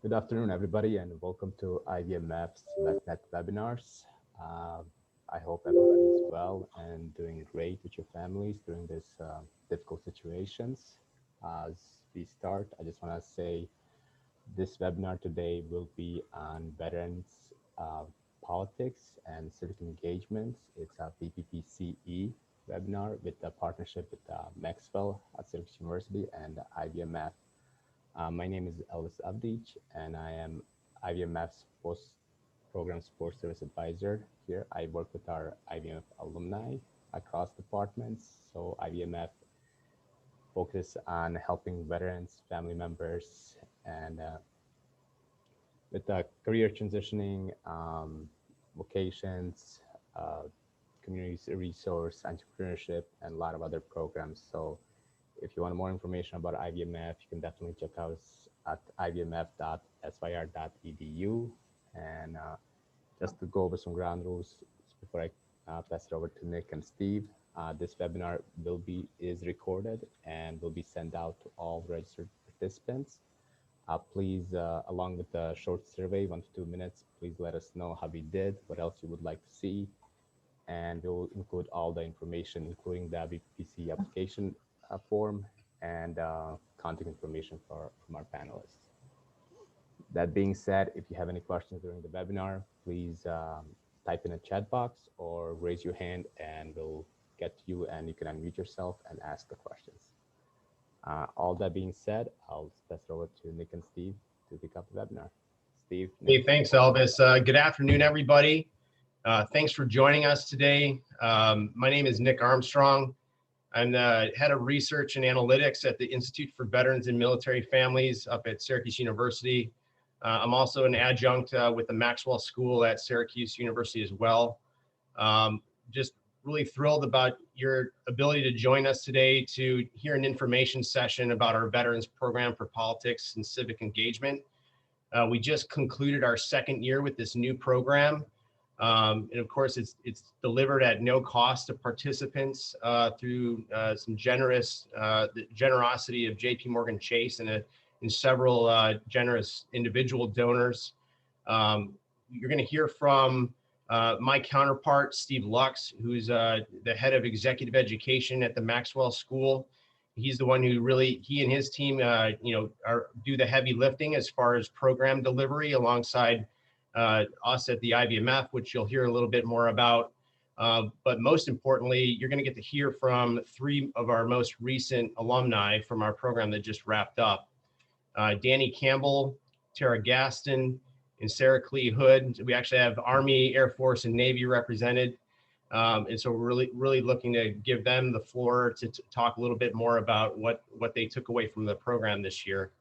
Good afternoon, everybody, and welcome to IVMF's VetNet webinars. Uh, I hope everybody's well and doing great with your families during this difficult situations. As we start, I just want to say this webinar today will be on veterans politics and civic engagements. It's a VPPCE webinar with a partnership with Maxwell at Syracuse University and IVMF. My name is Elvis Avdic, and I am IVMF's post-program support service advisor here. I work with our IVMF alumni across departments. So IVMF focus on helping veterans, family members, and with the career transitioning, vocations, uh, community resource, entrepreneurship, and a lot of other programs. So if you want more information about IVMF, you can definitely check us at ivmf.syr.edu. And just to go over some ground rules before I pass it over to Nick and Steve, this webinar is recorded and will be sent out to all registered participants. Please, along with the short survey, 1 to 2 minutes, please let us know how we did, what else you would like to see, and we'll include all the information, including the VPPC application form and contact information from our panelists. That being said, if you have any questions during the webinar, please type in a chat box or raise your hand and we'll get to you and you can unmute yourself and ask the questions. All that being said, I'll pass it over to Nick and Steve to pick up the webinar. Steve. Hey, thanks, Elvis. Good afternoon, everybody. Thanks for joining us today. My name is Nick Armstrong. I'm the head of research and analytics at the Institute for Veterans and Military Families up at Syracuse University. I'm also an adjunct with the Maxwell School at Syracuse University as well. Just really thrilled about your ability to join us today to hear an information session about our Veterans Program for Politics and Civic Engagement. We just concluded our second year with this new program. And of course, it's delivered at no cost to participants through some the generosity of JP Morgan Chase and several generous individual donors. You're going to hear from my counterpart, Steve Lux, who's the head of executive education at the Maxwell School. He's the one who he and his team, do the heavy lifting as far as program delivery alongside us at the IVMF, which you'll hear a little bit more about. But most importantly, you're going to get to hear from 3 of our most recent alumni from our program that just wrapped up. Danny Campbell, Tara Gaston, and Sarah Clee Hood. We actually have Army, Air Force, and Navy represented. And so we're really looking to give them the floor to talk a little bit more about what they took away from the program this year.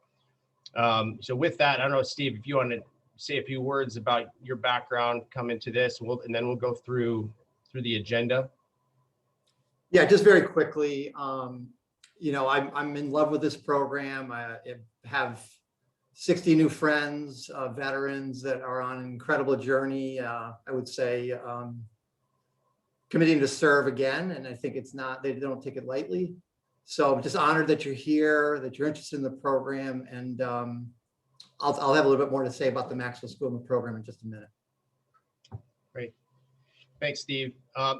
So with that, I don't know, Steve, if you want to say a few words about your background, come into this, and then we'll go through the agenda. Yeah, just very quickly, I'm in love with this program. I have 60 new friends, veterans that are on an incredible journey. I would say committing to serve again, and I think they don't take it lightly. So I'm just honored that you're here, that you're interested in the program, and I'll have a little bit more to say about the Maxwell School and the program in just a minute. Great. Thanks, Steve.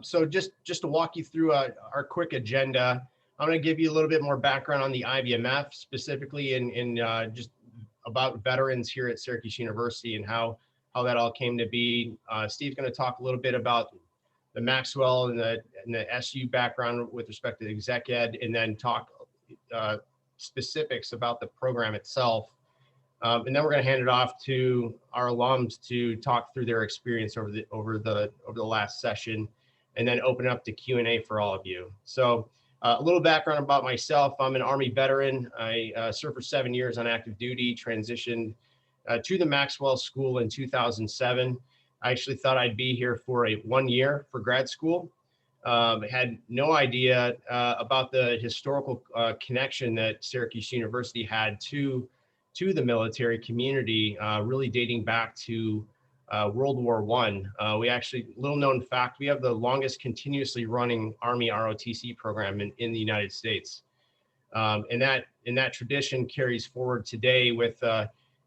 So just to walk you through our quick agenda, I'm going to give you a little bit more background on the IVMF, specifically in just about veterans here at Syracuse University and how that all came to be. Steve's going to talk a little bit about the Maxwell and the SU background with respect to exec ed, and then talk specifics about the program itself. And then we're going to hand it off to our alums to talk through their experience over the last session, and then open up to Q&A for all of you. So a little background about myself. I'm an Army veteran. I served for 7 years on active duty, transitioned to the Maxwell School in 2007. I actually thought I'd be here for 1 year for grad school. Had no idea about the historical connection that Syracuse University had to the military community, really dating back to World War I. We actually, little known fact, we have the longest continuously running Army ROTC program in the United States. And that tradition carries forward today with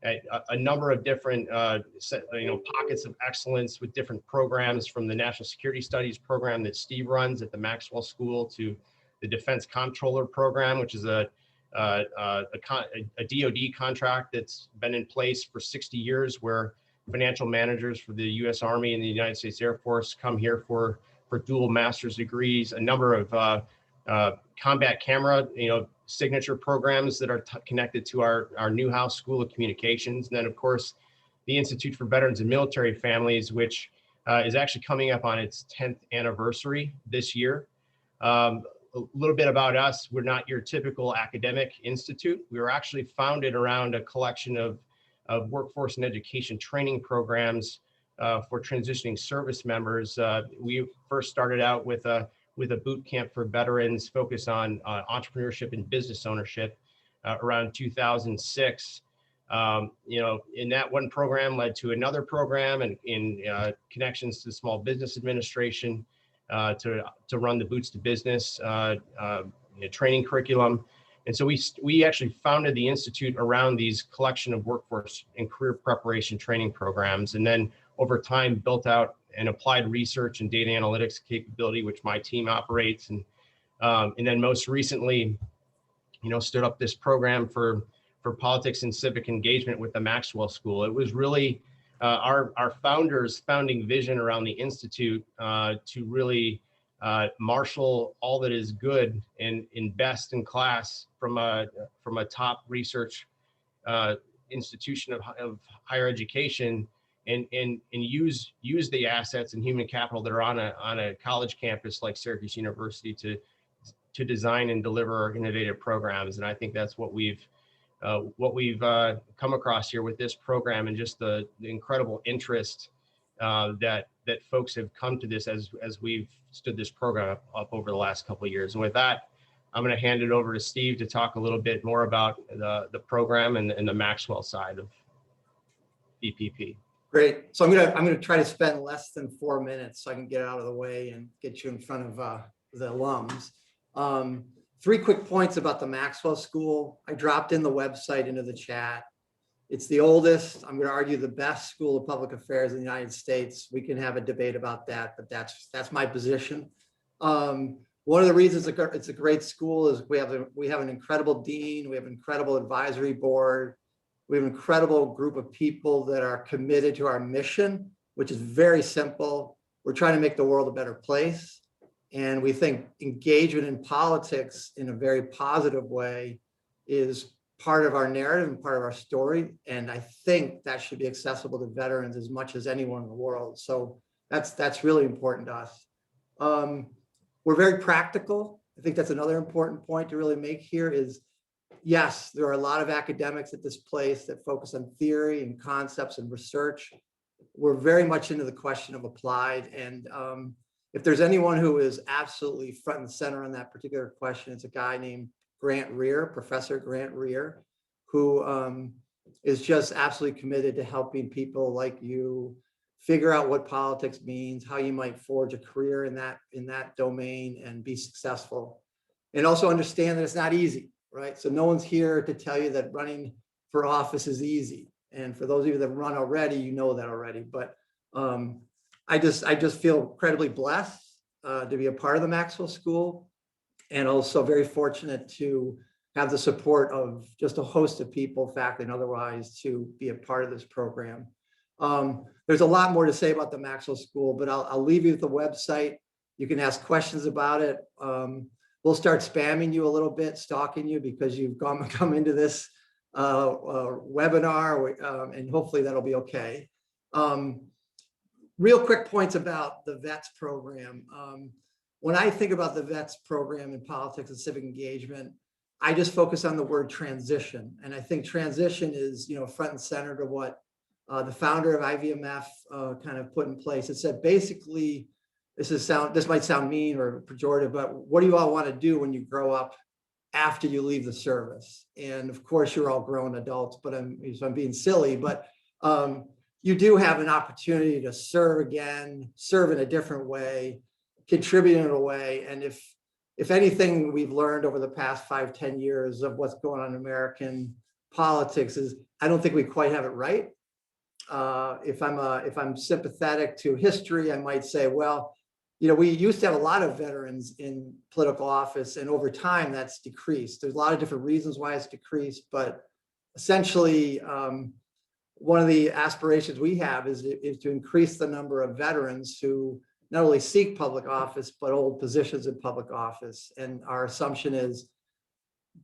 a number of different pockets of excellence with different programs, from the National Security Studies program that Steve runs at the Maxwell School to the Defense Comptroller program, which is a DoD contract that's been in place for 60 years, where financial managers for the U.S. Army and the United States Air Force come here for dual master's degrees. A number of combat camera, signature programs that are connected to our Newhouse School of Communications. And then, of course, the Institute for Veterans and Military Families, which is actually coming up on its 10th anniversary this year. A little bit about us: we're not your typical academic institute. We were actually founded around a collection of workforce and education training programs for transitioning service members. We first started out with a boot camp for veterans focused on entrepreneurship and business ownership around 2006. In that one program led to another program, and in connections to the Small Business Administration to run the Boots to Business training curriculum. And so we actually founded the Institute around these collection of workforce and career preparation training programs, and then over time built out an applied research and data analytics capability, which my team operates. And then most recently, stood up this program for politics and civic engagement with the Maxwell School. It was really our founders' founding vision around the Institute to really marshal all that is good and best in class from a top research institution of higher education, and use the assets and human capital that are on a college campus like Syracuse University to design and deliver innovative programs. And I think that's what we've come across here with this program, and just the incredible interest that folks have come to this as we've stood this program up over the last couple of years. And with that, I'm going to hand it over to Steve to talk a little bit more about the program and the Maxwell side of VPP. Great. So I'm gonna try to spend less than 4 minutes so I can get out of the way and get you in front of the alums. 3 quick points about the Maxwell School. I dropped in the website into the chat. It's the oldest, I'm going to argue, the best school of public affairs in the United States. We can have a debate about that, but that's my position. One of the reasons it's a great school is we have an incredible dean, we have an incredible advisory board, we have an incredible group of people that are committed to our mission, which is very simple. We're trying to make the world a better place. And we think engagement in politics in a very positive way is part of our narrative and part of our story. And I think that should be accessible to veterans as much as anyone in the world. So that's really important to us. We're very practical. I think that's another important point to really make here is, yes, there are a lot of academics at this place that focus on theory and concepts and research. We're very much into the question of applied. And if there's anyone who is absolutely front and center on that particular question, it's a guy named Grant Rear, Professor Grant Rear, who is just absolutely committed to helping people like you figure out what politics means, how you might forge a career in that domain and be successful. And also understand that it's not easy, right? So no one's here to tell you that running for office is easy. And for those of you that run already, you know that already. But I just feel incredibly blessed to be a part of the Maxwell School, and also very fortunate to have the support of just a host of people, faculty and otherwise, to be a part of this program. There's a lot more to say about the Maxwell School, but I'll leave you with the website. You can ask questions about it. We'll start spamming you a little bit, stalking you, because you've come into this webinar, and hopefully that'll be okay. Real quick points about the VETS program. When I think about the VETS program in politics and civic engagement, I just focus on the word transition. And I think transition is, front and center to what the founder of IVMF kind of put in place. It said, basically, this might sound mean or pejorative, but what do you all want to do when you grow up after you leave the service? And of course, you're all grown adults, but I'm being silly, but you do have an opportunity to serve again, serve in a different way, contribute in a way. And if anything we've learned over the past 5-10 years of what's going on in American politics is I don't think we quite have it right. If I'm sympathetic to history, I might say, well, we used to have a lot of veterans in political office, and over time that's decreased. There's a lot of different reasons why it's decreased, but essentially, one of the aspirations we have is to increase the number of veterans who not only seek public office, but hold positions in public office. And our assumption is,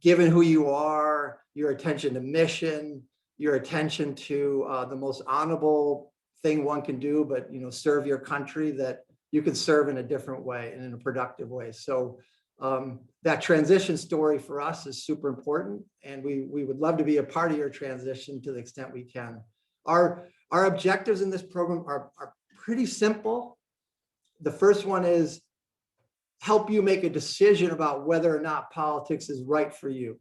given who you are, your attention to mission, your attention to the most honorable thing one can do, but serve your country, that you can serve in a different way and in a productive way. So that transition story for us is super important, and we would love to be a part of your transition to the extent we can. Our objectives in this program are pretty simple. The first one is help you make a decision about whether or not politics is right for you.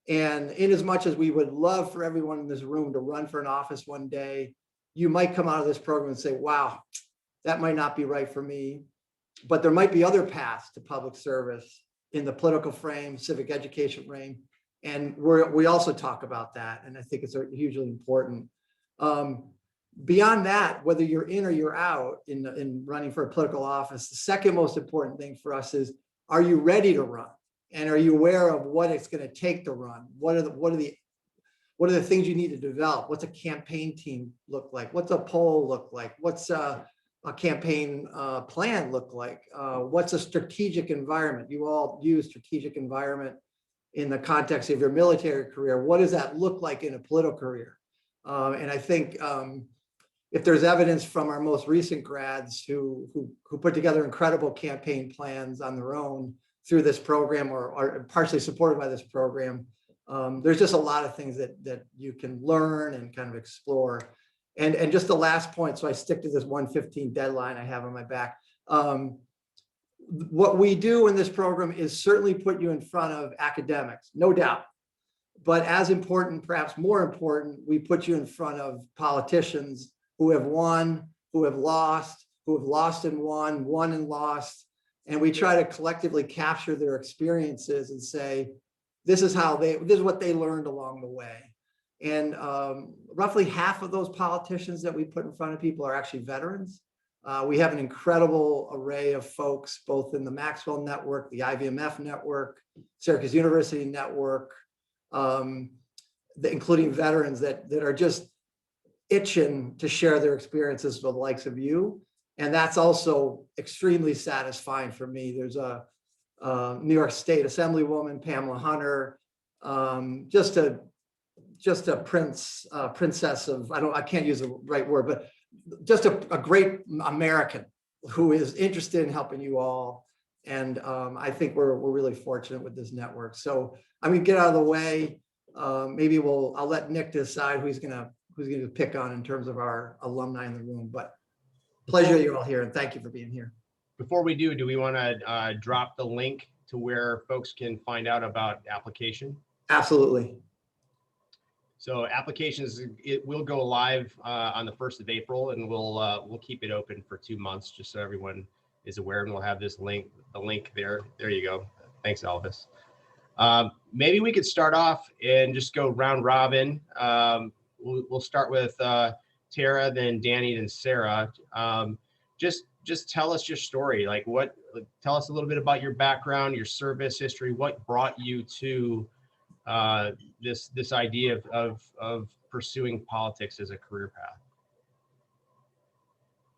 And in as much as we would love for everyone in this room to run for an office one day, you might come out of this program and say, wow, that might not be right for me. But there might be other paths to public service in the political frame, civic education frame. And we also talk about that. And I think it's hugely important. Beyond that, whether you're in or you're out in running for a political office, the second most important thing for us is, are you ready to run? And are you aware of what it's going to take to run? What are the things you need to develop? What's a campaign team look like? What's a poll look like? What's a campaign plan look like? What's a strategic environment? You all use strategic environment in the context of your military career. What does that look like in a political career? And I think if there's evidence from our most recent grads who put together incredible campaign plans on their own through this program, or are partially supported by this program, there's just a lot of things that you can learn and kind of explore. And just the last point, so I stick to this 1:15 deadline I have on my back. What we do in this program is certainly put you in front of academics, no doubt. But as important, perhaps more important, we put you in front of politicians who have won, who have lost and won and lost. And we try to collectively capture their experiences and say, this is what they learned along the way. And roughly half of those politicians that we put in front of people are actually veterans. We have an incredible array of folks, both in the Maxwell Network, the IVMF Network, Syracuse University Network, including veterans that are just itching to share their experiences with the likes of you. And that's also extremely satisfying for me. There's a New York State Assemblywoman, Pamela Hunter, just a princess of, I can't use the right word, but just a great American who is interested in helping you all. And I think we're really fortunate with this network. So I'm gonna get out of the way. Maybe I'll let Nick decide who's gonna pick on in terms of our alumni in the room. But pleasure you're all here, and thank you for being here. Before we do we want to drop the link to where folks can find out about application? Absolutely. So applications, it will go live on the 1st of April, and we'll keep it open for 2 months just so everyone is aware, and we'll have the link there. There you go. Thanks, Elvis. Maybe we could start off and just go round robin. We'll start with Tara, then Danny, then Sarah. Just tell us your story. Tell us a little bit about your background, your service history, what brought you to this idea of pursuing politics as a career path.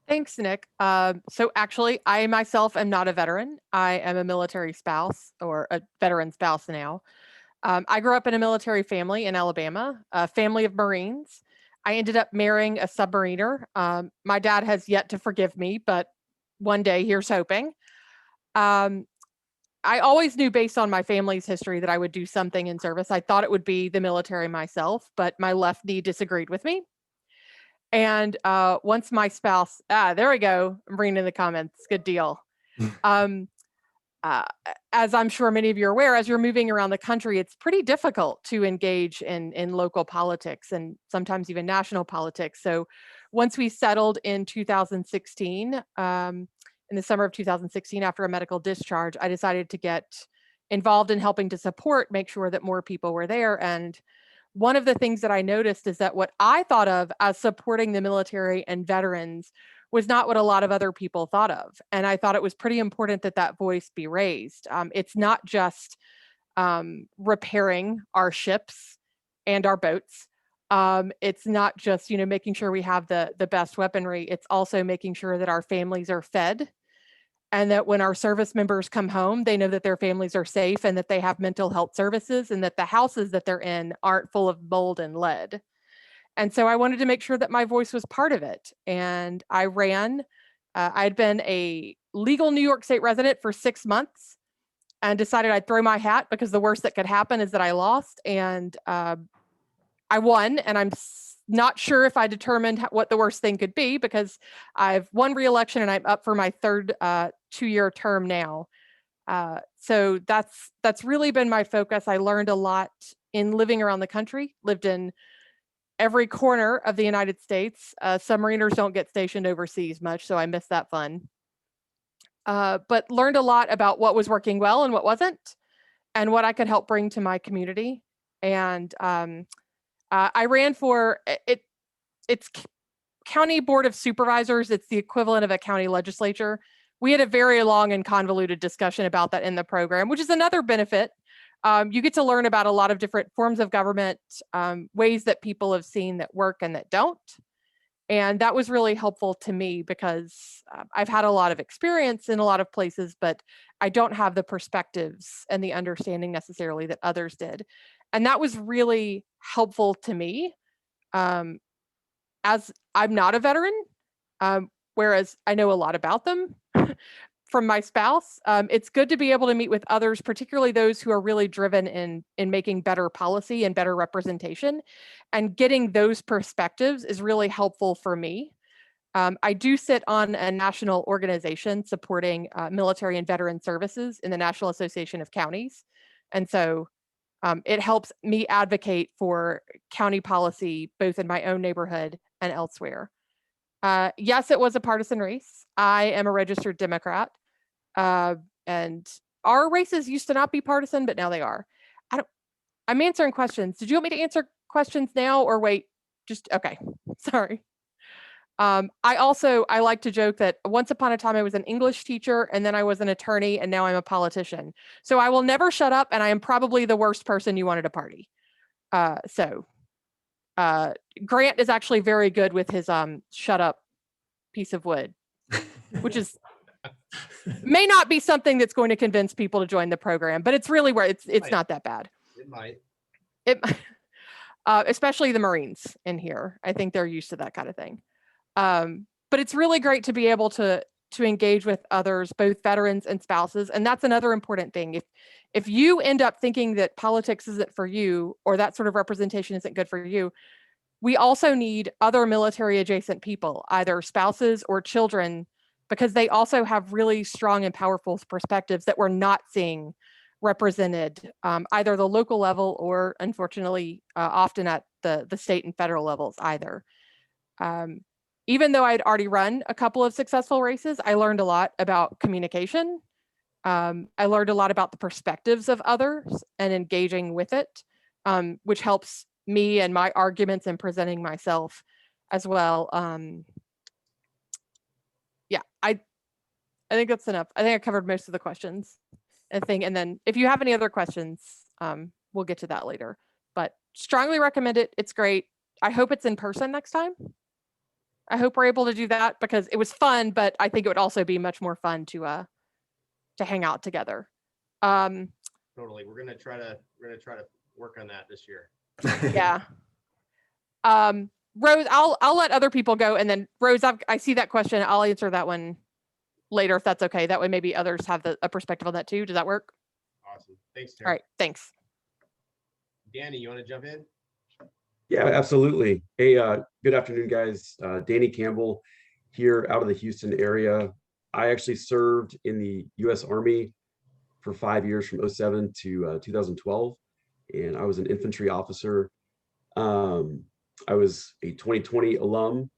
Thanks, Nick. So actually, I myself am not a veteran. I am a military spouse, or a veteran spouse now. I grew up in a military family in Alabama, a family of Marines. I ended up marrying a submariner. My dad has yet to forgive me, but one day, here's hoping. I always knew, based on my family's history, that I would do something in service. I thought it would be the military myself, but my left knee disagreed with me. And once my spouse, there we go, I'm reading in the comments, good deal. As I'm sure many of you are aware, as you're moving around the country, it's pretty difficult to engage in local politics and sometimes even national politics. So once we settled in 2016, in the summer of 2016, after a medical discharge, I decided to get involved in helping to make sure that more people were there. And one of the things that I noticed is that what I thought of as supporting the military and veterans was not what a lot of other people thought of. And I thought it was pretty important that that voice be raised. It's not just repairing our ships and our boats. It's not just, making sure we have the best weaponry. It's also making sure that our families are fed, and that when our service members come home, they know that their families are safe and that they have mental health services and that the houses that they're in aren't full of mold and lead. And so I wanted to make sure that my voice was part of it. And I ran. I'd been a legal New York State resident for 6 months and decided I'd throw my hat because the worst that could happen is that I lost. And I won. And I'm not sure if I determined what the worst thing could be, because I've won re-election and I'm up for my third 2-year term now. So that's really been my focus. I learned a lot in living around the country, lived in every corner of the United States. Submariners don't get stationed overseas much, so I miss that fun. But learned a lot about what was working well and what wasn't, and what I could help bring to my community. And I ran for it's County Board of Supervisors. It's the equivalent of a county legislature. We had a very long and convoluted discussion about that in the program, which is another benefit. You get to learn about a lot of different forms of government, ways that people have seen that work and that don't. And that was really helpful to me because I've had a lot of experience in a lot of places, but I don't have the perspectives and the understanding necessarily that others did. And that was really helpful to me, as I'm not a veteran, whereas I know a lot about them from my spouse. It's good to be able to meet with others, particularly those who are really driven in making better policy and better representation. And getting those perspectives is really helpful for me. I do sit on a national organization supporting military and veteran services in the National Association of Counties. And so it helps me advocate for county policy, both in my own neighborhood and elsewhere. Yes, it was a partisan race. I am a registered Democrat. And our races used to not be partisan, but now they are. I'm answering questions. Did you want me to answer questions now or wait? Okay. Sorry. I like to joke that once upon a time I was an English teacher, and then I was an attorney, and now I'm a politician. So I will never shut up, and I am probably the worst person you wanted to party. Grant is actually very good with his shut up piece of wood, which is may not be something that's going to convince people to join the program, but it's really where it's not that bad. It might. Especially the Marines in here. I think they're used to that kind of thing. But it's really great to be able to engage with others, both veterans and spouses. And that's another important thing. If you end up thinking that politics isn't for you, or that sort of representation isn't good for you, we also need other military adjacent people, either spouses or children, because they also have really strong and powerful perspectives that we're not seeing represented, either the local level or, unfortunately, often at the state and federal levels either. Even though I'd already run a couple of successful races, I learned a lot about communication. I learned a lot about the perspectives of others and engaging with it, which helps me and my arguments and presenting myself as well. Yeah, I think that's enough. I think I covered most of the questions and then if you have any other questions, we'll get to that later. But strongly recommend it. It's great. I hope it's in person next time. I hope we're able to do that because it was fun, but I think it would also be much more fun to hang out together. Totally. We're gonna try to work on that this year. Yeah. Rose, I'll let other people go, and then Rose, I see that question. I'll answer that one later if that's okay. That way maybe others have a perspective on that too. Does that work? Awesome. Thanks, Terry. All right. Thanks. Danny, you want to jump in? Yeah, absolutely. Hey, good afternoon, guys. Danny Campbell here out of the Houston area. I actually served in the U.S. Army for 5 years from 2007 to 2012, and I was an infantry officer. I was a 2020 alum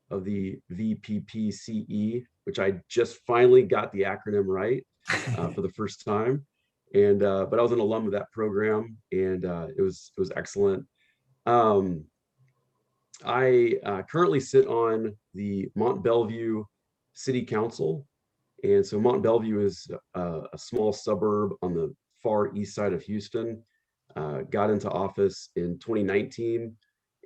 of the VPPCE, which I just finally got the acronym right for the first time. And but I was an alum of that program, and it was excellent. Um, I currently sit on the Mont Bellevue City Council. And so Mont Bellevue is a small suburb on the far east side of Houston. Got into office in 2019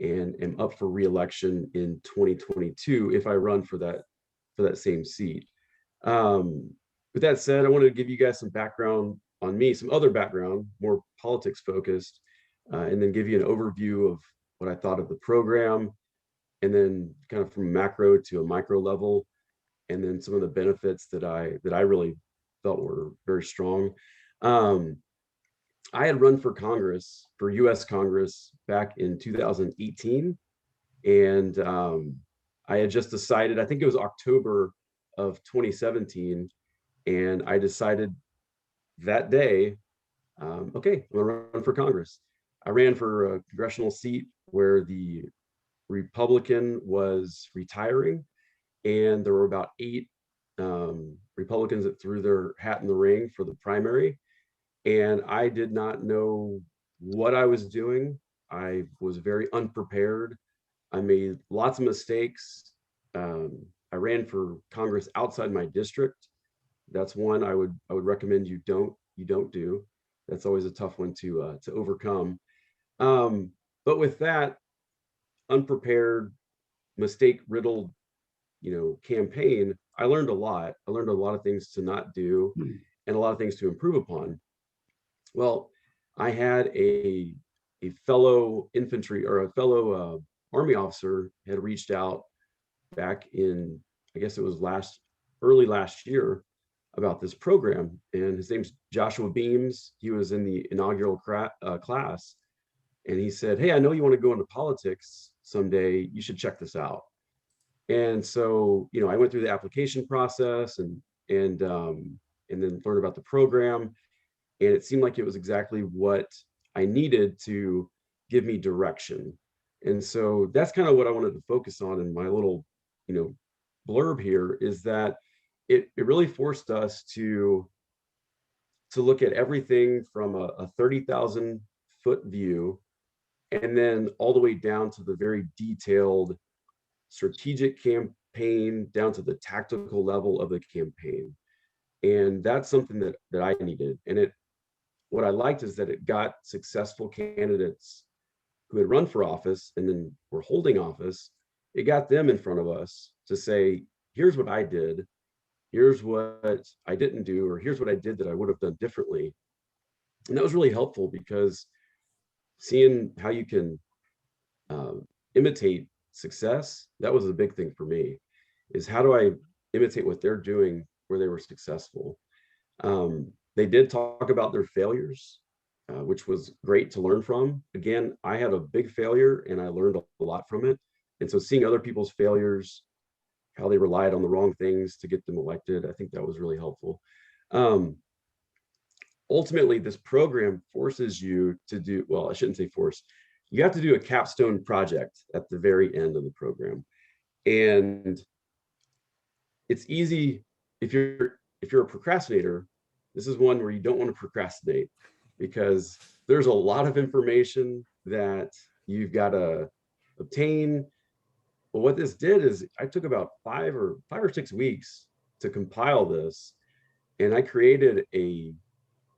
and am up for re-election in 2022 if I run for that same seat. With that said, I wanted to give you guys some background on me, some other background, more politics focused, and then give you an overview of what I thought of the program, and then kind of from a macro to a micro level, and then some of the benefits that I really felt were very strong. I had run for Congress, for US Congress back in 2018. And I had just decided, I think it was October of 2017. And I decided that day, okay, I'm gonna run for Congress. I ran for a congressional seat where the Republican was retiring, and there were about 8 Republicans that threw their hat in the ring for the primary. And I did not know what I was doing. I was very unprepared. I made lots of mistakes. I ran for Congress outside my district. That's one I would recommend you don't do. That's always a tough one to overcome. But with that unprepared, mistake riddled, campaign, I learned a lot. I learned a lot of things to not do and a lot of things to improve upon. Well, I had a fellow infantry or a fellow Army officer had reached out back in, I guess it was early last year, about this program. And his name's Joshua Beams. He was in the inaugural class. And he said, "Hey, I know you want to go into politics someday. You should check this out." And so, I went through the application process and then learned about the program. And it seemed like it was exactly what I needed to give me direction. And so that's kind of what I wanted to focus on in my little, blurb here, is that it really forced us to look at everything from a 30,000 foot view, and then all the way down to the very detailed strategic campaign, down to the tactical level of the campaign. And that's something that I needed. And what I liked is that it got successful candidates who had run for office and then were holding office. It got them in front of us to say, here's what I did, here's what I didn't do, or here's what I did that I would have done differently. And that was really helpful, because seeing how you can imitate success, that was a big thing for me, is how do I imitate what they're doing where they were successful. They did talk about their failures, which was great to learn from. Again, I had a big failure and I learned a lot from it. And so seeing other people's failures, how they relied on the wrong things to get them elected, I think that was really helpful. Ultimately, this program forces you to do, well, I shouldn't say force, you have to do a capstone project at the very end of the program. And it's easy if you're a procrastinator. This is one where you don't want to procrastinate, because there's a lot of information that you've got to obtain. But what this did is I took about 5 or 6 weeks to compile this, and I created a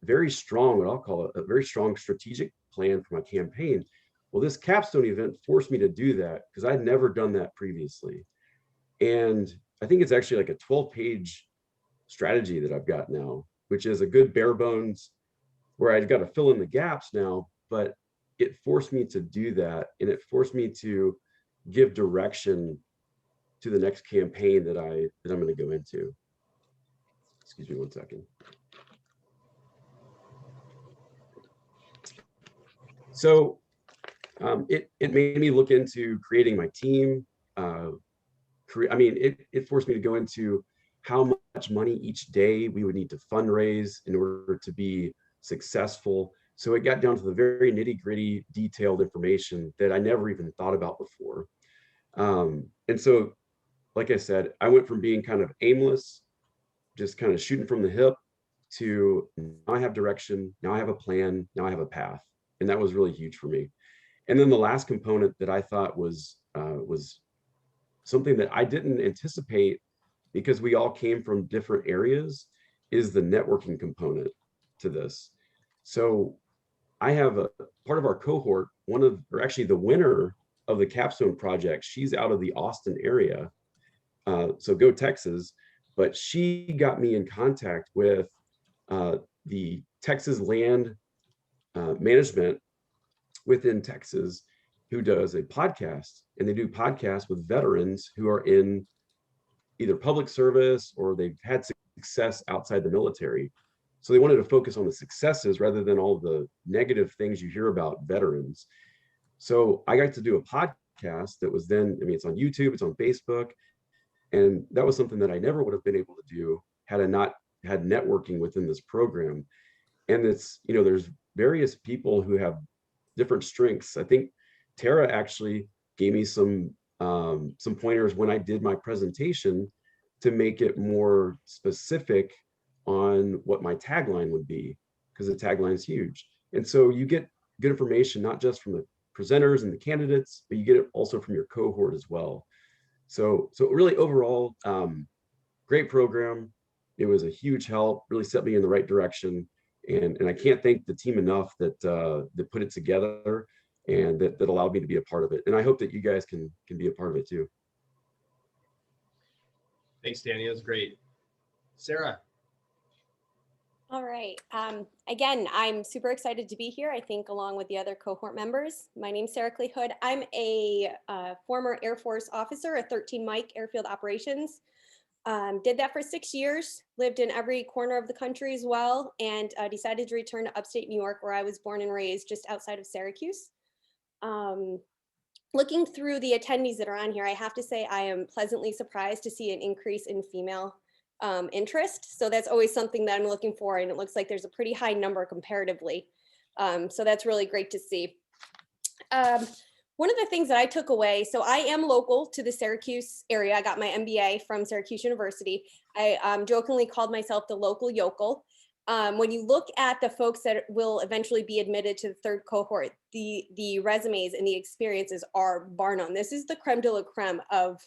very strong, what I'll call a very strong strategic plan for my campaign. Well, this capstone event forced me to do that, because I'd never done that previously. And I think it's actually like a 12-page strategy that I've got now, which is a good bare bones, where I've got to fill in the gaps now, but it forced me to do that. And it forced me to give direction to the next campaign that I'm going to go into. Excuse me one second. So it made me look into creating my team. It forced me to go into how much money each day we would need to fundraise in order to be successful. So it got down to the very nitty-gritty, detailed information that I never even thought about before. And so, like I said, I went from being kind of aimless, just kind of shooting from the hip, to now I have direction, now I have a plan, now I have a path. And that was really huge for me. And then the last component that I thought was something that I didn't anticipate, because we all came from different areas, is the networking component to this. So I have a part of our cohort, or actually the winner of the capstone project. She's out of the Austin area. So go Texas. But she got me in contact with the Texas Land Management within Texas, who does a podcast, and they do podcasts with veterans who are in either public service or they've had success outside the military. So they wanted to focus on the successes rather than all the negative things you hear about veterans. So I got to do a podcast that was then, I mean, it's on YouTube, it's on Facebook. And that was something that I never would have been able to do had I not had networking within this program. And it's, you know, there's various people who have different strengths. I think Tara actually gave me some pointers when I did my presentation to make it more specific on what my tagline would be, because the tagline is huge. And so you get good information, not just from the presenters and the candidates, but you get it also from your cohort as well. So really overall, great program. It was a huge help, really set me in the right direction. And I can't thank the team enough that put it together and that allowed me to be a part of it. And I hope that you guys can be a part of it too. Thanks, Danny. That was great. Sarah. All right. Again, I'm super excited to be here. I think along with the other cohort members. My name's Sarah Clay Hood. I'm a former Air Force officer at 13 Mike Airfield Operations. Did that for 6 years, lived in every corner of the country as well, and decided to return to upstate New York, where I was born and raised just outside of Syracuse. Looking through the attendees that are on here, I have to say I am pleasantly surprised to see an increase in female interest. So that's always something that I'm looking for, and it looks like there's a pretty high number comparatively. So that's really great to see. One of the things that I took away, so I am local to the Syracuse area. I got my MBA from Syracuse University. I jokingly called myself the local yokel. When you look at the folks that will eventually be admitted to the third cohort, the resumes and the experiences are bar none. This is the creme de la creme of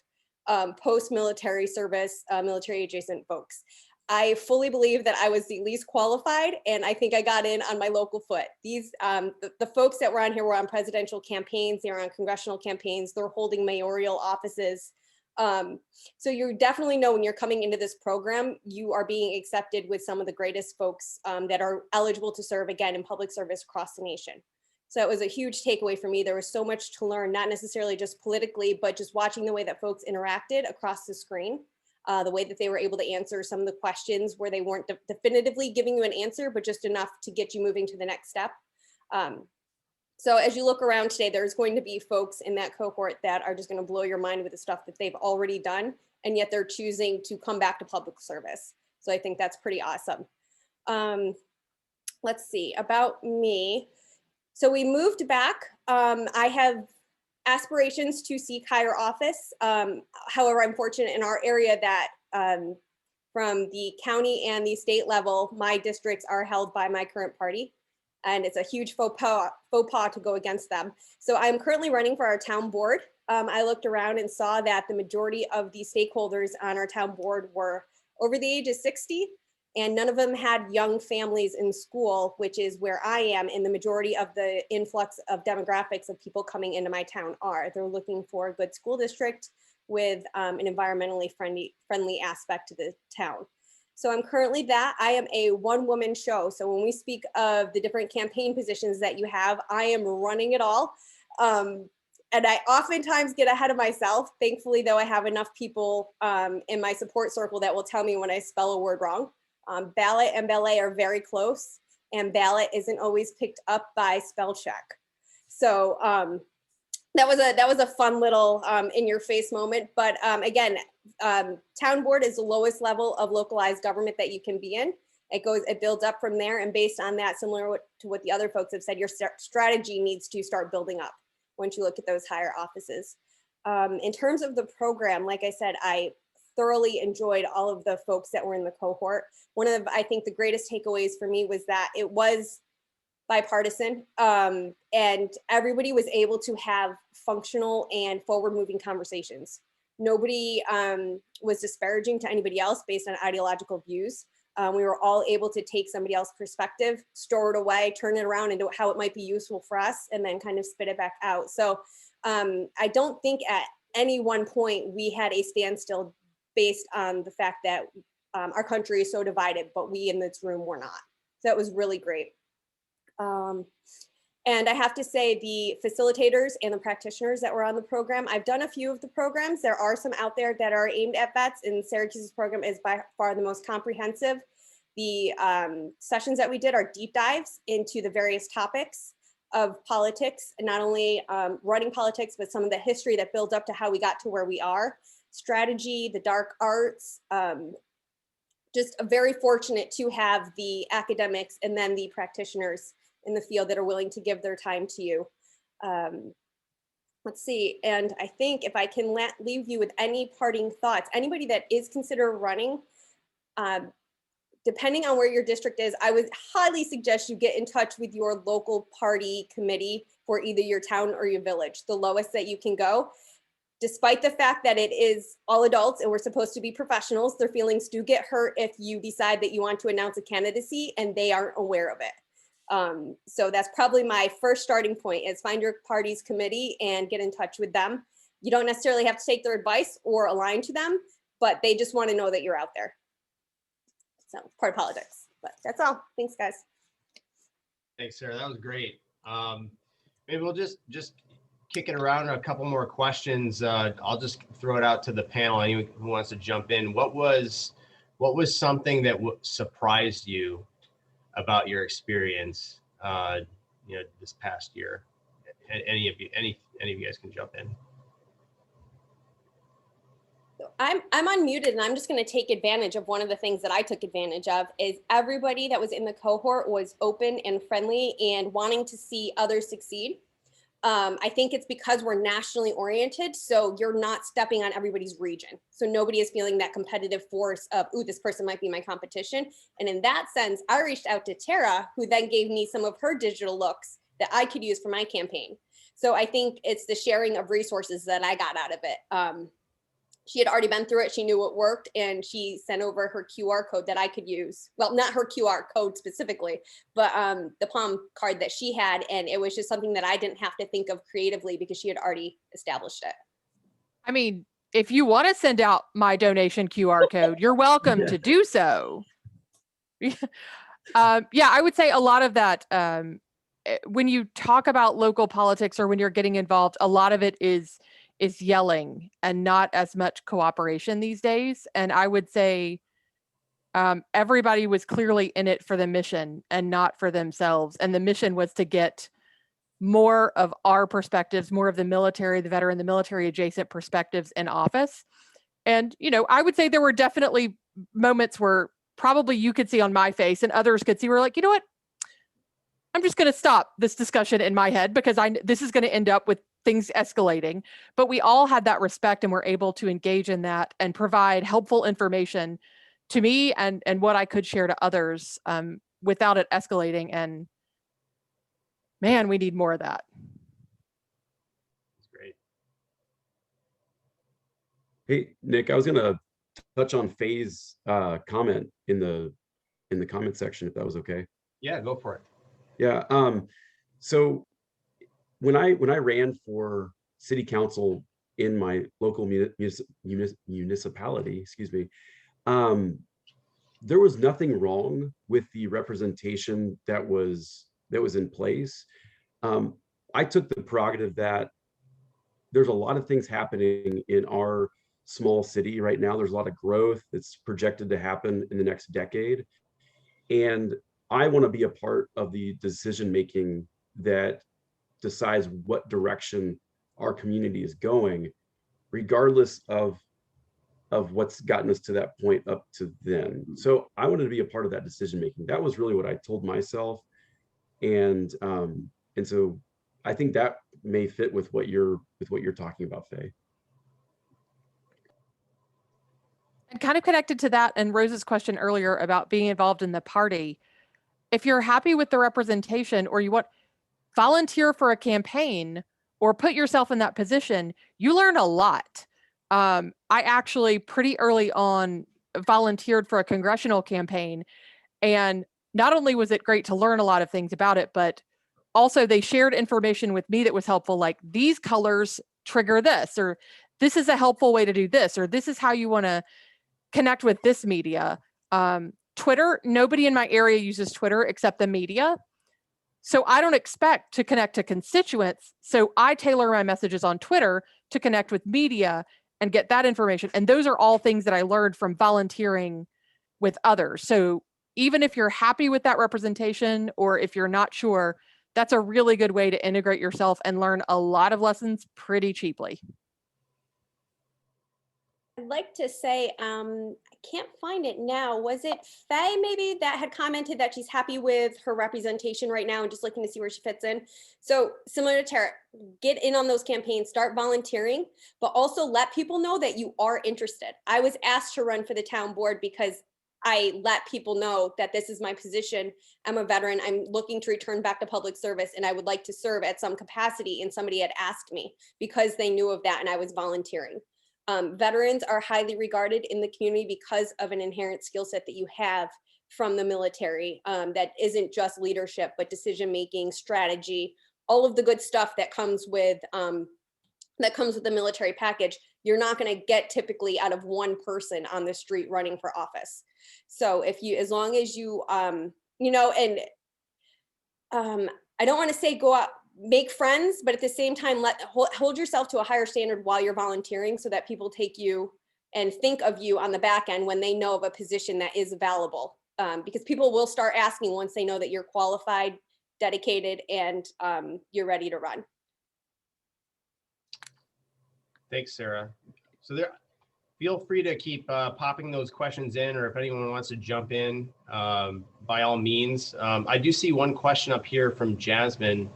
post-military service, military adjacent folks. I fully believe that I was the least qualified, and I think I got in on my local foot. These, the folks that were on here were on presidential campaigns, they were on congressional campaigns, they're holding mayoral offices. So you definitely know when you're coming into this program, you are being accepted with some of the greatest folks that are eligible to serve, again, in public service across the nation. So it was a huge takeaway for me. There was so much to learn, not necessarily just politically, but just watching the way that folks interacted across the screen. The way that they were able to answer some of the questions where they weren't definitively giving you an answer, but just enough to get you moving to the next step. So as you look around today, there's going to be folks in that cohort that are just going to blow your mind with the stuff that they've already done, and yet they're choosing to come back to public service. So I think that's pretty awesome. Let's see, about me. So we moved back. I have aspirations to seek higher office. However, I'm fortunate in our area that from the county and the state level, my districts are held by my current party. And it's a huge faux pas to go against them. So I'm currently running for our town board. I looked around and saw that the majority of the stakeholders on our town board were over the age of 60, and none of them had young families in school, which is where I am, and the majority of the influx of demographics of people coming into my town are. They're looking for a good school district with an environmentally friendly aspect to the town. So I'm currently that. I am a one-woman show. So when we speak of the different campaign positions that you have, I am running it all. And I oftentimes get ahead of myself. Thankfully, though, I have enough people in my support circle that will tell me when I spell a word wrong. Ballot and ballet are very close, and ballot isn't always picked up by spell check. So that was a fun little in your face moment. But again, town board is the lowest level of localized government that you can be in. It builds up from there, and based on that, similar to what the other folks have said, your strategy needs to start building up once you look at those higher offices. In terms of the program, like I said, I thoroughly enjoyed all of the folks that were in the cohort. One of, I think, the greatest takeaways for me was that it was bipartisan, and everybody was able to have functional and forward-moving conversations. Nobody was disparaging to anybody else based on ideological views. We were all able to take somebody else's perspective, store it away, turn it around into how it might be useful for us, and then kind of spit it back out. So I don't think at any one point we had a standstill based on the fact that our country is so divided, but we in this room were not. So that was really great. And I have to say the facilitators and the practitioners that were on the program, I've done a few of the programs. There are some out there that are aimed at vets, and Syracuse's program is by far the most comprehensive. The sessions that we did are deep dives into the various topics of politics, and not only running politics, but some of the history that builds up to how we got to where we are, strategy, the dark arts. Just very fortunate to have the academics and then the practitioners in the field that are willing to give their time to you. Let's see, and I think if I can leave you with any parting thoughts, anybody that is considering running, depending on where your district is, I would highly suggest you get in touch with your local party committee for either your town or your village, the lowest that you can go. Despite the fact that it is all adults and we're supposed to be professionals, their feelings do get hurt if you decide that you want to announce a candidacy and they aren't aware of it. So that's probably my first starting point, is find your party's committee and get in touch with them. You don't necessarily have to take their advice or align to them, but they just want to know that you're out there. So part of politics, but that's all. Thanks, guys. Thanks, Sarah. That was great. Maybe we'll just kick it around a couple more questions. I'll just throw it out to the panel. Anyone who wants to jump in. What was something that surprised you about your experience, this past year? Any of you guys can jump in. I'm unmuted, and I'm just going to take advantage of one of the things that I took advantage of is everybody that was in the cohort was open and friendly and wanting to see others succeed. I think it's because we're nationally oriented, so you're not stepping on everybody's region. So nobody is feeling that competitive force of, ooh, this person might be my competition. And in that sense, I reached out to Tara, who then gave me some of her digital looks that I could use for my campaign. So I think it's the sharing of resources that I got out of it. She had already been through it. She knew what worked, and she sent over her QR code that I could use. Well, not her QR code specifically, but the Palm card that she had. And it was just something that I didn't have to think of creatively because she had already established it. I mean, if you want to send out my donation QR code, you're welcome to do so. Yeah, I would say a lot of that, when you talk about local politics or when you're getting involved, a lot of it is yelling and not as much cooperation these days. And I would say everybody was clearly in it for the mission and not for themselves. And the mission was to get more of our perspectives, more of the military, the veteran, the military adjacent perspectives in office. And, I would say there were definitely moments where probably you could see on my face and others could see, we're like, you know what? I'm just going to stop this discussion in my head because this is going to end up with things escalating. But we all had that respect and were able to engage in that and provide helpful information to me and what I could share to others without it escalating. And man, we need more of that. That's great. Hey, Nick, I was going to touch on Faye's comment in the comment section, if that was okay. Yeah, go for it. Yeah. So when I ran for city council in my local municipality, excuse me, there was nothing wrong with the representation that was in place. I took the prerogative that there's a lot of things happening in our small city right now. There's a lot of growth that's projected to happen in the next decade. And I want to be a part of the decision-making that decides what direction our community is going, regardless of what's gotten us to that point up to then. So I wanted to be a part of that decision-making. That was really what I told myself. And so I think that may fit with what you're talking about, Faye. And kind of connected to that and Rose's question earlier about being involved in the party. if you're happy with the representation or you want volunteer for a campaign or put yourself in that position, you learn a lot. I actually pretty early on volunteered for a congressional campaign, and not only was it great to learn a lot of things about it, but also they shared information with me that was helpful, like these colors trigger this, or this is a helpful way to do this, or this is how you want to connect with this media. Twitter, nobody in my area uses Twitter except the media. So I don't expect to connect to constituents. So I tailor my messages on Twitter to connect with media and get that information. And those are all things that I learned from volunteering with others. So even if you're happy with that representation, or if you're not sure, that's a really good way to integrate yourself and learn a lot of lessons pretty cheaply. I'd like to say, I can't find it now. Was it Faye maybe that had commented that she's happy with her representation right now and just looking to see where she fits in? So similar to Tara, get in on those campaigns, start volunteering, but also let people know that you are interested. I was asked to run for the town board because I let people know that this is my position. I'm a veteran. I'm looking to return back to public service and I would like to serve at some capacity. And somebody had asked me because they knew of that and I was volunteering. Veterans are highly regarded in the community because of an inherent skill set that you have from the military that isn't just leadership, but decision-making, strategy, all of the good stuff that comes with the military package. You're not going to get typically out of one person on the street running for office. So if you, as long as you, you know, and I don't want to say go out, make friends, but at the same time, hold yourself to a higher standard while you're volunteering so that people take you and think of you on the back end when they know of a position that is available. Because people will start asking once they know that you're qualified, dedicated, and you're ready to run. Thanks, Sarah. So there, feel free to keep popping those questions in, or if anyone wants to jump in, by all means. I do see one question up here from Jasmine.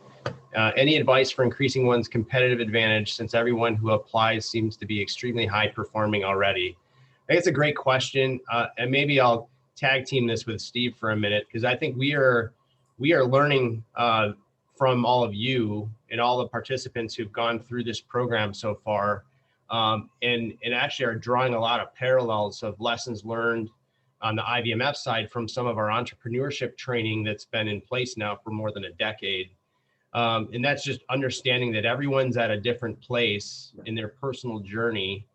Any advice for increasing one's competitive advantage since everyone who applies seems to be extremely high performing already? I think it's a great question. And maybe I'll tag team this with Steve for a minute, because I think we are learning from all of you and all the participants who've gone through this program so far, and actually are drawing a lot of parallels of lessons learned on the IVMF side from some of our entrepreneurship training that's been in place now for more than a decade. And that's just understanding that everyone's at a different place in their personal journey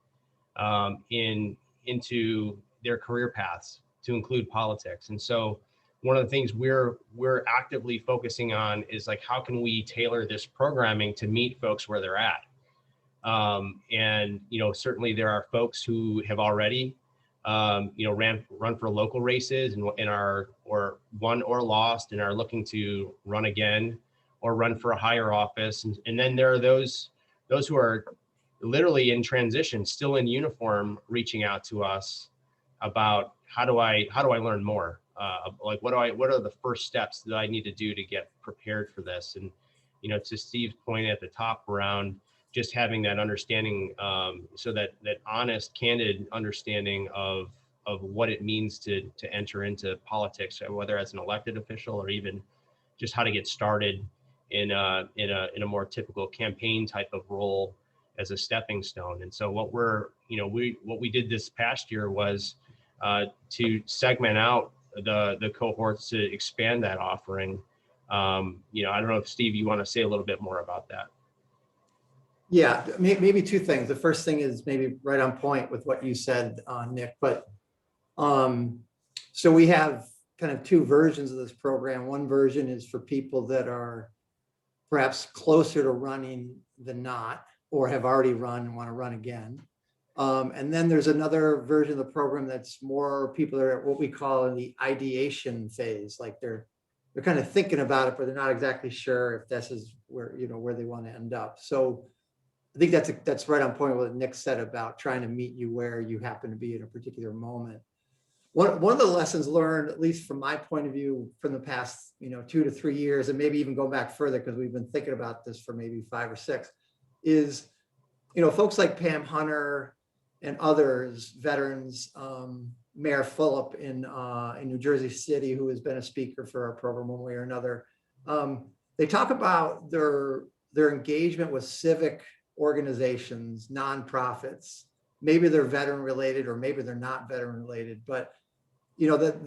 into their career paths, to include politics. And so one of the things we're actively focusing on is like, how can we tailor this programming to meet folks where they're at? And, you know, certainly there are folks who have already, you know, run for local races and are, or won or lost and are looking to run again or run for a higher office. And then there are those who are literally in transition, still in uniform, reaching out to us about how do I learn more? Like, what are the first steps that I need to do to get prepared for this? And, you know, to Steve's point at the top around just having that understanding, so that honest, candid understanding of what it means to enter into politics, whether as an elected official or even just how to get started in a more typical campaign type of role as a stepping stone. And so what we did this past year was to segment out the cohorts to expand that offering. You know, I don't know if Steve, you want to say a little bit more about that. Yeah, maybe two things. The first thing is maybe right on point with what you said, Nick, but so we have kind of two versions of this program. One version is for people that are perhaps closer to running than not, or have already run and want to run again. And then there's another version of the program that's more people that are at what we call in the ideation phase, like they're kind of thinking about it, but they're not exactly sure if this is where, you know, where they want to end up. So I think that's right on point with what Nick said about trying to meet you where you happen to be at a particular moment. One of the lessons learned, at least from my point of view, from the past, you know, 2 to 3 years, and maybe even go back further because we've been thinking about this for maybe 5 or 6, is, you know, folks like Pam Hunter and others, veterans, Mayor Fulop in New Jersey City, who has been a speaker for our program one way or another. They talk about their engagement with civic organizations, nonprofits. Maybe they're veteran related, or maybe they're not veteran related. But you know, at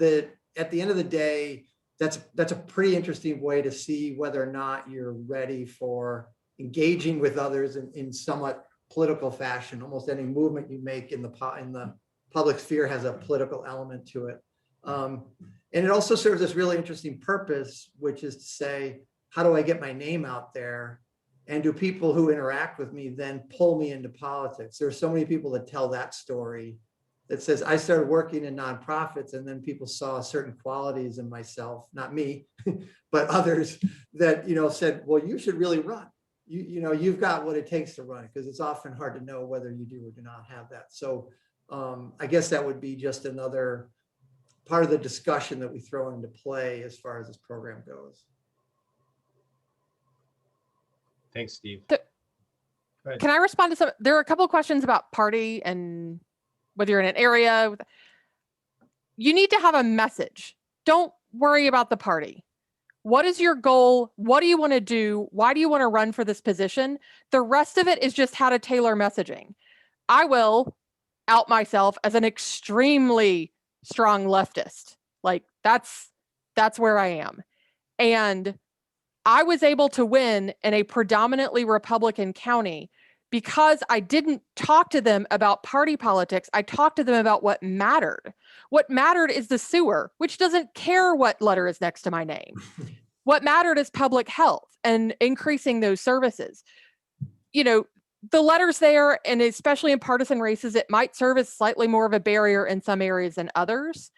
the end of the day, that's a pretty interesting way to see whether or not you're ready for engaging with others in somewhat political fashion. Almost any movement you make in the public sphere has a political element to it. And it also serves this really interesting purpose, which is to say, how do I get my name out there? And do people who interact with me then pull me into politics? There are so many people that tell that story that says, I started working in nonprofits and then people saw certain qualities in myself, not me, but others that, you know, said, well, you should really run. You know, you've got what it takes to run, because it's often hard to know whether you do or do not have that. So I guess that would be just another part of the discussion that we throw into play as far as this program goes. Thanks, Steve. Can I respond to some? There are a couple of questions about party and whether you're in an area. You need to have a message. Don't worry about the party. What is your goal? What do you want to do? Why do you want to run for this position? The rest of it is just how to tailor messaging. I will out myself as an extremely strong leftist. Like that's where I am. And I was able to win in a predominantly Republican county because I didn't talk to them about party politics. I talked to them about what mattered. What mattered is the sewer, which doesn't care what letter is next to my name. What mattered is public health and increasing those services. You know, the letters there, and especially in partisan races, it might serve as slightly more of a barrier in some areas than others.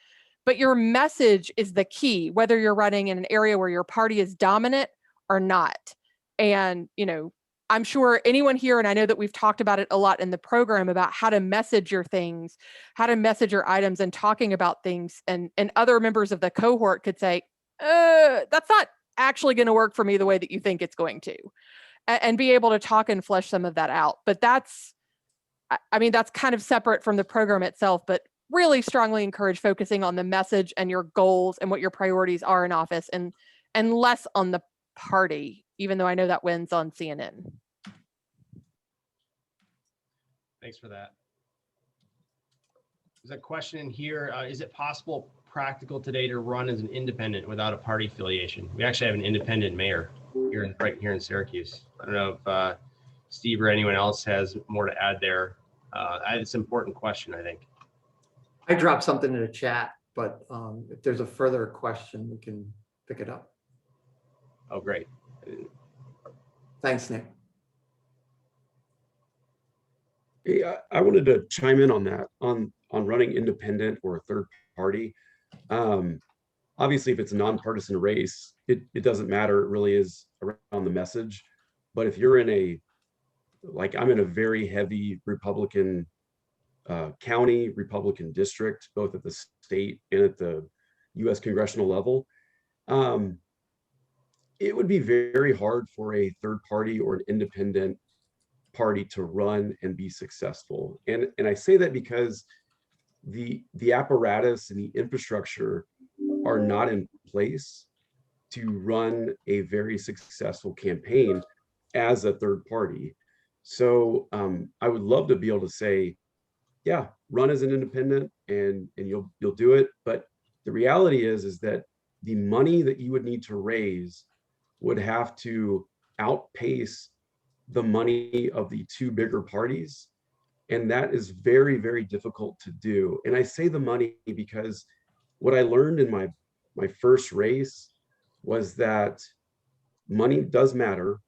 But your message is the key, whether you're running in an area where your party is dominant or not. And, you know, I'm sure anyone here, and I know that we've talked about it a lot in the program about how to message your things, how to message your items and talking about things. And other members of the cohort could say, that's not actually going to work for me the way that you think it's going to, and be able to talk and flesh some of that out. But that's, I mean, that's kind of separate from the program itself, but really strongly encourage focusing on the message and your goals and what your priorities are in office, and less on the party, even though I know that wins on CNN. Thanks for that. There's a question in here. Is it possible, practical today, to run as an independent without a party affiliation? We actually have an independent mayor here right here in Syracuse. I don't know if Steve or anyone else has more to add there. It's an important question, I think. I dropped something in the chat, but if there's a further question, we can pick it up. Oh, great. Thanks, Nick. Hey, I wanted to chime in on that, on running independent or a third party. Obviously, if it's a nonpartisan race, it doesn't matter. It really is around the message. But if you're in I'm in a very heavy Republican county, Republican district, both at the state and at the U.S. congressional level, it would be very hard for a third party or an independent party to run and be successful. And I say that because the apparatus and the infrastructure are not in place to run a very successful campaign as a third party. So I would love to be able to say, yeah, run as an independent and you'll do it. But the reality is that the money that you would need to raise would have to outpace the money of the two bigger parties. And that is very, very difficult to do. And I say the money because what I learned in my first race was that money does matter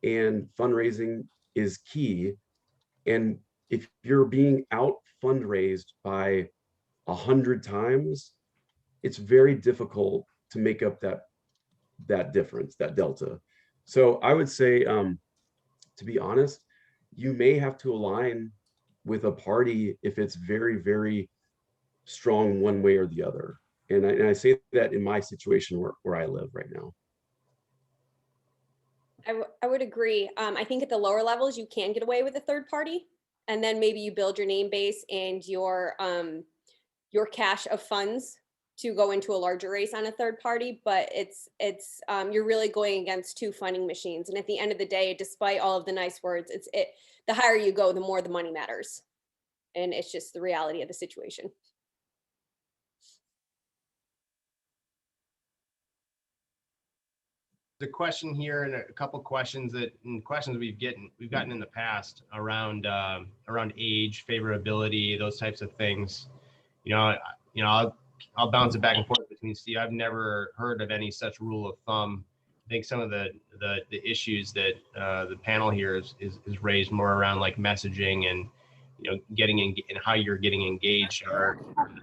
and fundraising is key. And if you're being out fundraised by 100 times, it's very difficult to make up that difference, that delta. So I would say, to be honest, you may have to align with a party if it's very, very strong one way or the other. And I say that in my situation where I live right now. I would agree. I think at the lower levels, you can get away with a third party, and then maybe you build your name base and your your cache of funds to go into a larger race on a third party, but you're really going against two funding machines. And at the end of the day, despite all of the nice words, the higher you go, the more the money matters. And it's just the reality of the situation. The question here and a couple questions we've gotten in the past around age, favorability, those types of things. I'll bounce it back and forth between Steve. I've never heard of any such rule of thumb. I think some of the issues that the panel here is raised more around like messaging and getting in and how you're getting engaged.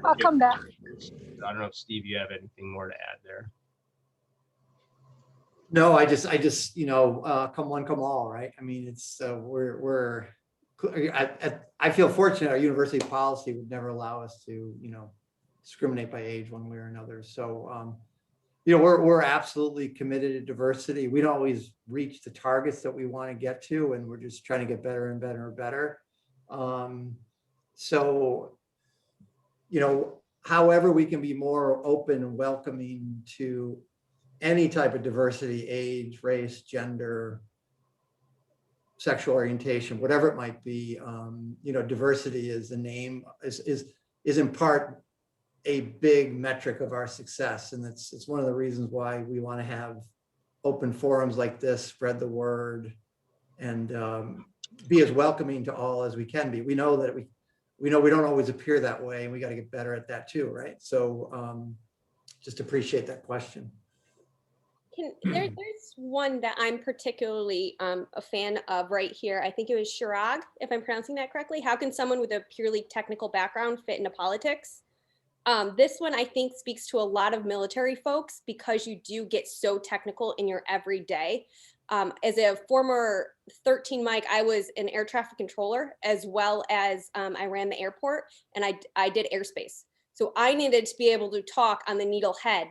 I'll come back. I don't know if Steve, you have anything more to add there. No, I just, come one, come all, right? I mean, it's, I feel fortunate our university policy would never allow us to, discriminate by age one way or another. So, we're absolutely committed to diversity. We don't always reach the targets that we want to get to, and we're just trying to get better and better and better. So, however we can be more open and welcoming to any type of diversity, age, race, gender, sexual orientation, whatever it might be, diversity is the name, is in part a big metric of our success. And it's one of the reasons why we want to have open forums like this, spread the word, and be as welcoming to all as we can be. We know that we don't always appear that way, and we got to get better at that too, right? So just appreciate that question. There's one that I'm particularly a fan of right here. I think it was Chirag, if I'm pronouncing that correctly. How can someone with a purely technical background fit into politics? This one I think speaks to a lot of military folks because you do get so technical in your everyday. As a former 13 Mike, I was an air traffic controller as well as I ran the airport, and I did airspace. So I needed to be able to talk on the needle head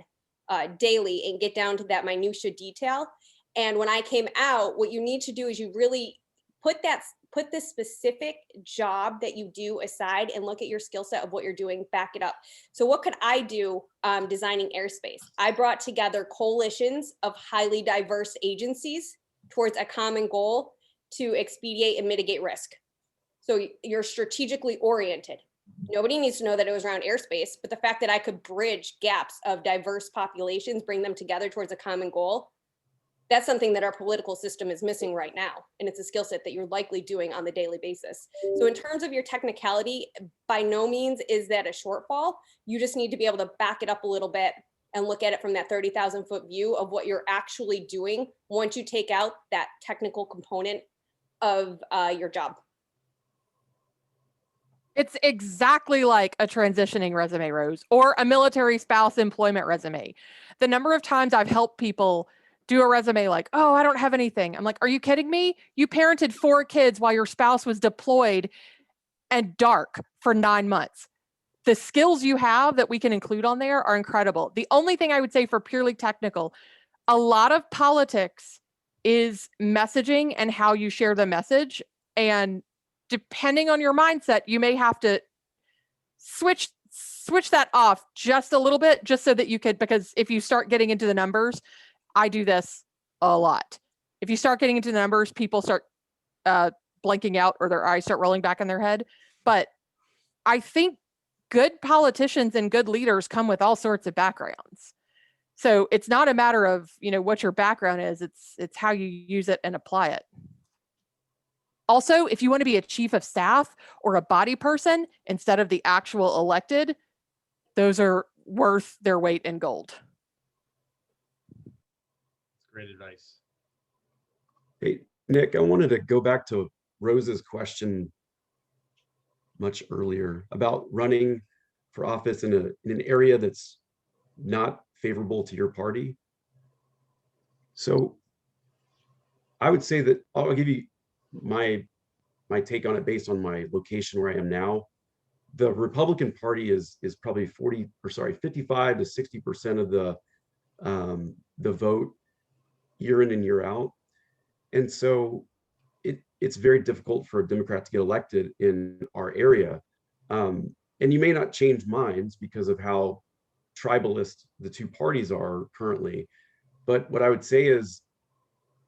daily and get down to that minutia detail. And when I came out, what you need to do is you really put this specific job that you do aside and look at your skill set of what you're doing, back it up. So what could I do designing airspace? I brought together coalitions of highly diverse agencies towards a common goal to expedite and mitigate risk. So you're strategically oriented. Nobody needs to know that it was around airspace, but the fact that I could bridge gaps of diverse populations, bring them together towards a common goal, that's something that our political system is missing right now. And it's a skill set that you're likely doing on the daily basis. So in terms of your technicality, by no means is that a shortfall. You just need to be able to back it up a little bit and look at it from that 30,000 foot view of what you're actually doing once you take out that technical component of your job. It's exactly like a transitioning resume, Rose, or a military spouse employment resume. The number of times I've helped people do a resume like, oh, I don't have anything. I'm like, are you kidding me? You parented 4 kids while your spouse was deployed and dark for 9 months. The skills you have that we can include on there are incredible. The only thing I would say for purely technical, a lot of politics is messaging and how you share the message. And depending on your mindset, you may have to switch that off just a little bit, just so that you could, because if you start getting into the numbers, I do this a lot. If you start getting into the numbers, people start blanking out or their eyes start rolling back in their head. But I think good politicians and good leaders come with all sorts of backgrounds. So it's not a matter of, what your background is. It's how you use it and apply it. Also, if you want to be a chief of staff or a body person instead of the actual elected, those are worth their weight in gold. Great advice. Hey, Nick, I wanted to go back to Rose's question much earlier about running for office in an area that's not favorable to your party. So I would say that I'll give you my take on it based on my location where I am now. The Republican Party is probably 55 to 60% of the vote year in and year out. And so it's very difficult for a Democrat to get elected in our area. And you may not change minds because of how tribalist the two parties are currently. But what I would say is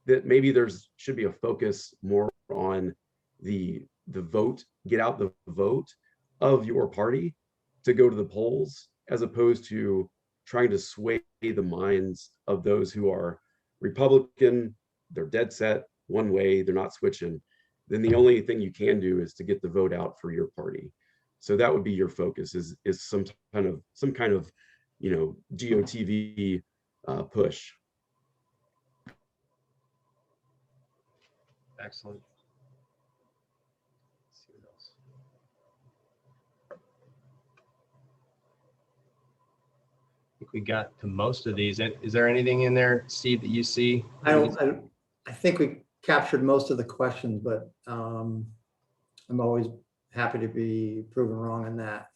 that maybe should be a focus more on the vote, get out the vote of your party to go to the polls, as opposed to trying to sway the minds of those who are Republican, they're dead set one way, they're not switching. Then the only thing you can do is to get the vote out for your party. So that would be your focus, is some kind of GOTV push. Excellent. Let's see what else. I think we got to most of these. Is there anything in there, Steve, that you see? I think we captured most of the questions, but I'm always happy to be proven wrong on that.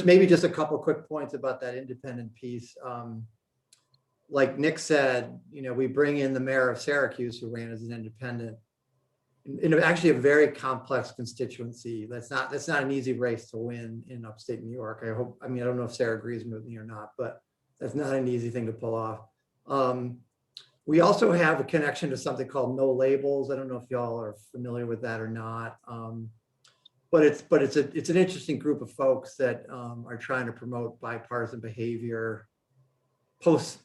Maybe just a couple quick points about that independent piece. Like Nick said, we bring in the mayor of Syracuse, who ran as an independent, in actually a very complex constituency. That's not an easy race to win in upstate New York. I don't know if Sarah agrees with me or not, but that's not an easy thing to pull off. We also have a connection to something called No Labels. I don't know if y'all are familiar with that or not. But it's an interesting group of folks that are trying to promote bipartisan behavior post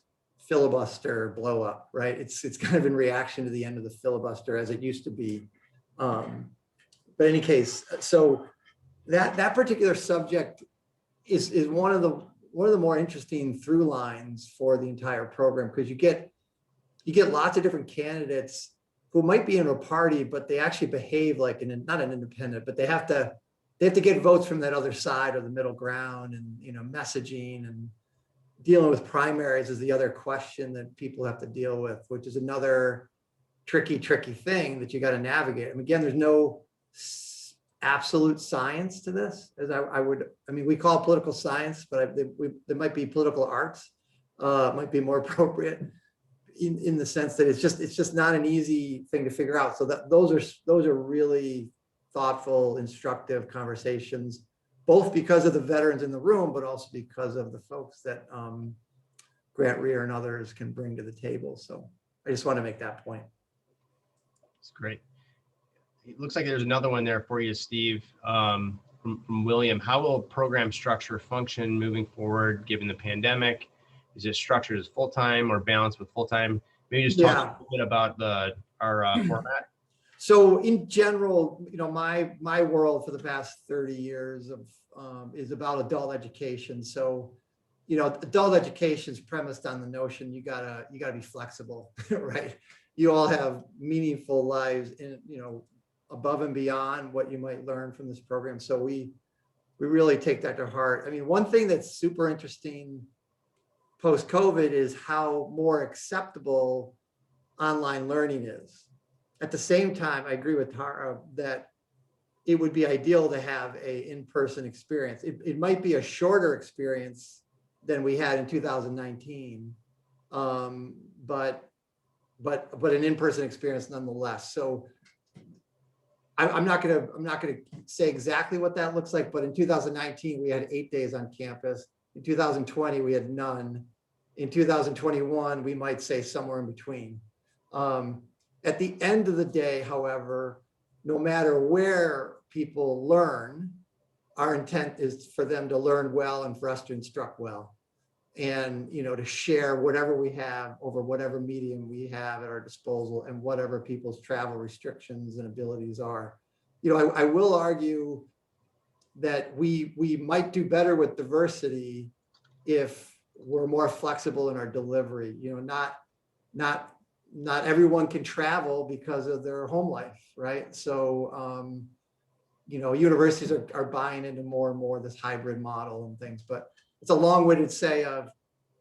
filibuster blow up, right? It's kind of in reaction to the end of the filibuster as it used to be. But in any case, so that particular subject is one of the more interesting through lines for the entire program, because you get lots of different candidates who might be in a party, but they actually behave like not an independent, but they have to get votes from that other side or the middle ground, and messaging and dealing with primaries is the other question that people have to deal with, which is another tricky there that you got to navigate. And again, there's no absolute science to this, as we call it political science, but there might be political arts, might be more appropriate in the sense that it's just not an easy thing to figure out. So those are really thoughtful, instructive conversations, both because of the veterans in the room, but also because of the folks that Grant Rear and others can bring to the table. So I just want to make that point. That's great. It looks like there's another one there for you, Steve, from William. How will program structure function moving forward given the pandemic? Is it structured as full-time or balanced with full-time? Maybe just talk a little bit about our format. So in general, my world for the past 30 years is about adult education. So, adult education is premised on the notion you gotta be flexible, right? You all have meaningful lives in, above and beyond what you might learn from this program. So we really take that to heart. One thing that's super interesting post-COVID is how more acceptable online learning is. At the same time, I agree with Tara that it would be ideal to have a in-person experience. It might be a shorter experience than we had in 2019, but an in-person experience nonetheless. So I'm not gonna say exactly what that looks like, but in 2019 we had 8 days on campus. In 2020 we had none. In 2021 we might say somewhere in between. At the end of the day, however, no matter where people learn, our intent is for them to learn well and for us to instruct well, and to share whatever we have over whatever medium we have at our disposal and whatever people's travel restrictions and abilities are. I will argue that we might do better with diversity if we're more flexible in our delivery. Not everyone can travel because of their home life, right? So, universities are buying into more and more this hybrid model and things, but it's a long-winded say of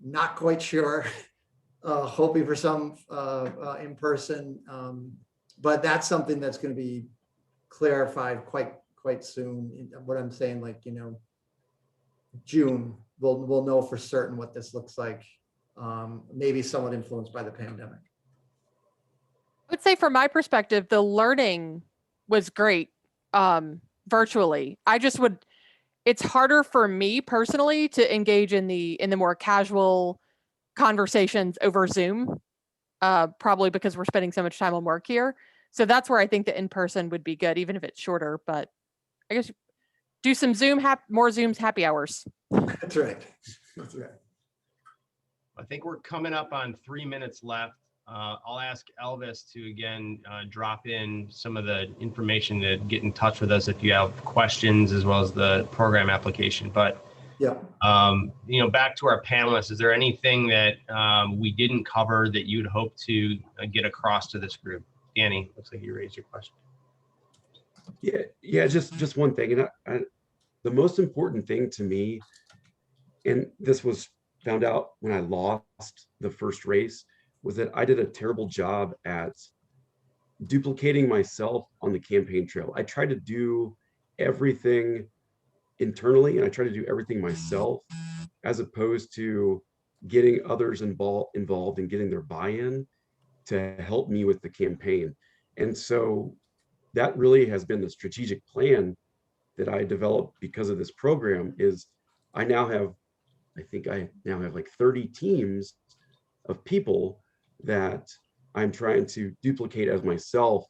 not quite sure, hoping for some in-person, but that's something that's going to be clarified quite soon. What I'm saying, June, we'll know for certain what this looks like, maybe somewhat influenced by the pandemic. I would say from my perspective, the learning was great virtually. it's harder for me personally to engage in the more casual conversations over Zoom, probably because we're spending so much time on work here. So that's where I think the in-person would be good, even if it's shorter. But I guess do some more Zooms happy hours. That's right. That's right. I think we're coming up on 3 minutes left. I'll ask Elvis to again drop in some of the information to get in touch with us if you have questions, as well as the program application. But Yeah. Back to our panelists, is there anything that we didn't cover that you'd hope to get across to this group? Danny, looks like you raised your question. Yeah, just one thing. And the most important thing to me, and this was found out when I lost the first race, was that I did a terrible job at duplicating myself on the campaign trail. I tried to do everything internally, and I tried to do everything myself, as opposed to getting others involved and getting their buy-in to help me with the campaign. And so that really has been the strategic plan that I developed because of this program. Is I think I now have like 30 teams of people that I'm trying to duplicate as myself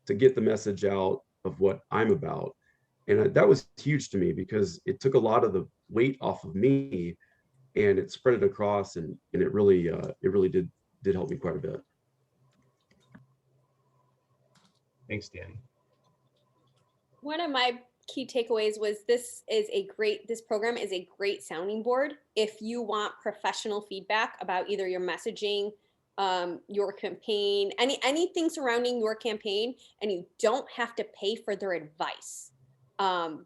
to get the message out of what I'm about. And that was huge to me because it took a lot of the weight off of me and it spread it across, and it really did help me quite a bit. Thanks, Danny. One of my key takeaways was this program is a great sounding board if you want professional feedback about either your messaging, your campaign, anything surrounding your campaign, and you don't have to pay for their advice.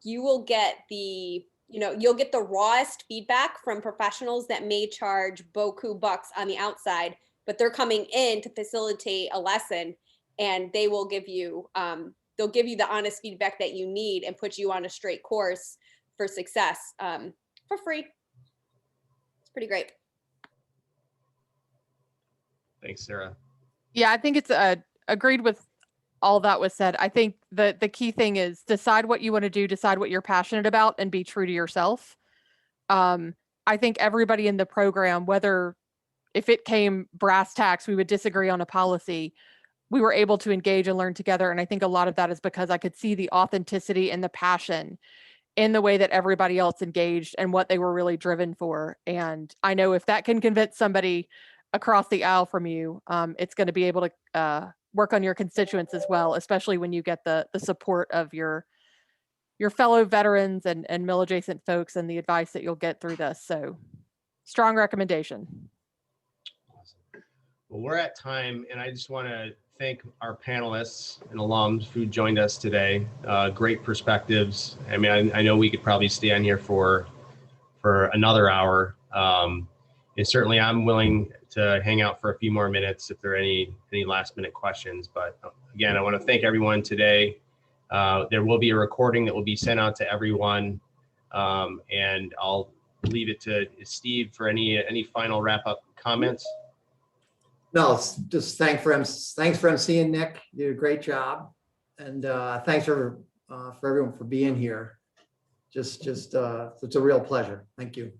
You will get you'll get the rawest feedback from professionals that may charge beaucoup bucks on the outside, but they're coming in to facilitate a lesson, and they will give you they'll give you the honest feedback that you need and put you on a straight course for success for free. It's pretty great. Thanks, Sarah. Yeah, I think it's agreed with all that was said. I think the key thing is decide what you want to do, decide what you're passionate about, and be true to yourself. I think everybody in the program, whether if it came brass tacks, we would disagree on a policy, we were able to engage and learn together. And I think a lot of that is because I could see the authenticity and the passion in the way that everybody else engaged and what they were really driven for. And I know if that can convince somebody across the aisle from you, it's going to be able to work on your constituents as well, especially when you get the support of your fellow veterans and mill adjacent folks and the advice that you'll get through this. So strong recommendation. Awesome. Well, we're at time, and I just want to thank our panelists and alums who joined us today. Great perspectives. I mean, I know we could probably stay on here for another hour. And certainly I'm willing to hang out for a few more minutes if there are any last minute questions. But again, I want to thank everyone today. There will be a recording that will be sent out to everyone. And I'll leave it to Steve for any final wrap up comments. No, just thanks for emceeing, Nick. You did a great job. And thanks for everyone for being here. Just it's a real pleasure. Thank you.